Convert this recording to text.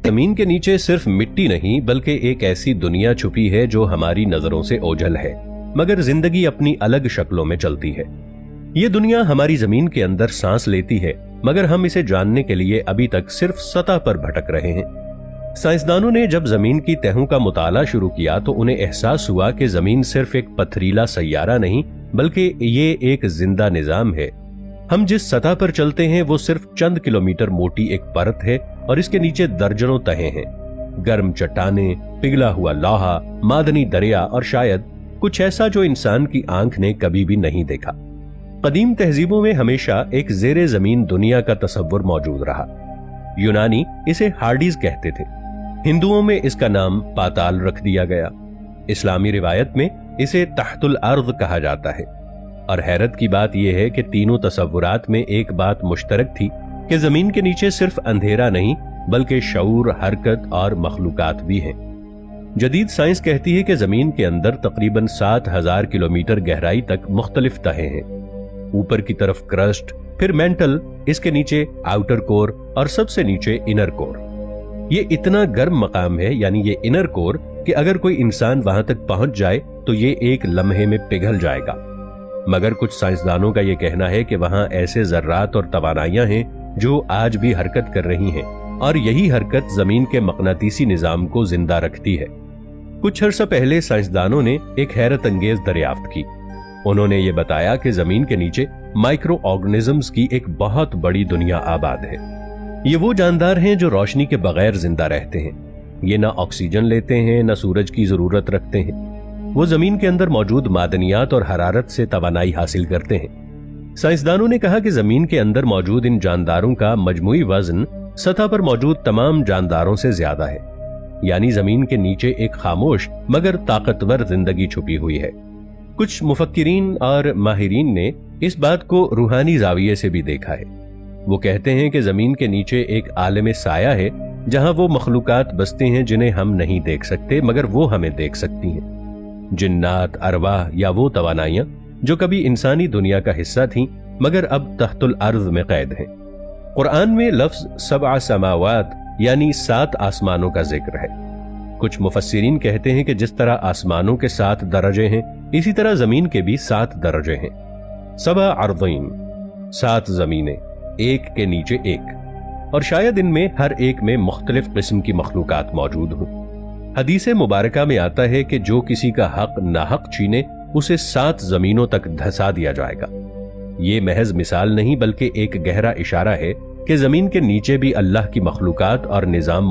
जमीन के नीचे सिर्फ मिट्टी नहीं बल्कि एक ऐसी दुनिया छुपी है जो हमारी नजरों से ओझल है, मगर जिंदगी अपनी अलग शक्लों में चलती है। ये दुनिया हमारी जमीन के अंदर सांस लेती है, मगर हम इसे जानने के लिए अभी तक सिर्फ सतह पर भटक रहे हैं। साइंसदानों ने जब जमीन की तहों का मुताला शुरू किया तो उन्हें एहसास हुआ कि जमीन सिर्फ एक पथरीला सैयारा नहीं बल्कि ये एक जिंदा निजाम है। हम जिस सतह पर चलते हैं वो सिर्फ चंद किलोमीटर मोटी एक परत है और इसके नीचे दर्जनों तहें हैं। गर्म चट्टानें, पिघला हुआ लोहा, मादनी दरिया और शायद कुछ ऐसा जो इंसान की आंख ने कभी भी नहीं देखा। कदीम तहजीबों में हमेशा एक जेरे जमीन दुनिया का तस्वुर मौजूद रहा। यूनानी इसे हार्डीज कहते थे, हिंदुओं में इसका नाम पाताल रख दिया गया, इस्लामी रिवायत में इसे तहतुल अर्द कहा जाता है। और हैरत की बात यह है कि तीनों तसव्वुरात में एक बात मुश्तरक थी कि जमीन के नीचे सिर्फ अंधेरा नहीं बल्कि शऊर, हरकत और मखलूकात भी हैं। जदीद साइंस कहती है कि जमीन के अंदर तकरीबन 7000 किलोमीटर गहराई तक मुख्तलिफ तहें हैं। ऊपर की तरफ क्रस्ट, फिर मेंटल, इसके नीचे आउटर कोर और सबसे नीचे इनर कोर। ये इतना गर्म मकाम है, यानी ये इनर कोर, कि अगर कोई इंसान वहां तक पहुंच जाए तो ये एक लम्हे में पिघल जाएगा। मगर कुछ साइंसदानों का यह कहना है कि वहां ऐसे जर्रात और तवानाइयां हैं जो आज भी हरकत कर रही हैं और यही हरकत जमीन के मकनातीसी निजाम को जिंदा रखती है। कुछ अर्सा पहले साइंसदानों ने एक हैरत अंगेज दरियाफ्त की। उन्होंने ये बताया कि जमीन के नीचे माइक्रो ऑर्गेनिजम्स की एक बहुत बड़ी दुनिया आबाद है। ये वो जानदार हैं जो रोशनी के बगैर जिंदा रहते हैं। ये ना ऑक्सीजन लेते हैं, ना सूरज की जरूरत रखते हैं। वो जमीन के अंदर मौजूद मादनियात और हरारत से तवानाई हासिल करते हैं। साइंसदानों ने कहा कि जमीन के अंदर मौजूद इन जानदारों का मजमूई वजन सतह पर मौजूद तमाम जानदारों से ज्यादा है, यानी जमीन के नीचे एक खामोश मगर ताकतवर जिंदगी छुपी हुई है। कुछ मुफक्किरीन और माहिरीन ने इस बात को रूहानी जाविये से भी देखा है। वो कहते हैं कि जमीन के नीचे एक आलम साया है जहां वो मखलूकात बसते हैं जिन्हें हम नहीं देख सकते मगर वो हमें देख सकती हैं। जिन्नात, अरवाह या वो तवानाइयां जो कभी इंसानी दुनिया का हिस्सा थीं मगर अब तहतुल अर्ज में कैद हैं। कुरान में लफ्ज सबआ समावात यानी 7 आसमानों का जिक्र है। कुछ मुफस्सिरीन कहते हैं कि जिस तरह आसमानों के 7 दर्जे हैं इसी तरह जमीन के भी 7 दर्जे हैं। सबआ अर्ज़ीन, 7 जमीनें, एक के नीचे एक, और शायद इनमें हर एक में मुख्तलिफ किस्म की मखलूकात मौजूद हों। हदीस मुबारका में आता है कि जो किसी का हक नाहक छीने उसे 7 जमीनों तक धंसा दिया जाएगा। ये महज मिसाल नहीं बल्कि एक गहरा इशारा है कि जमीन के नीचे भी अल्लाह की मखलूकात और निजाम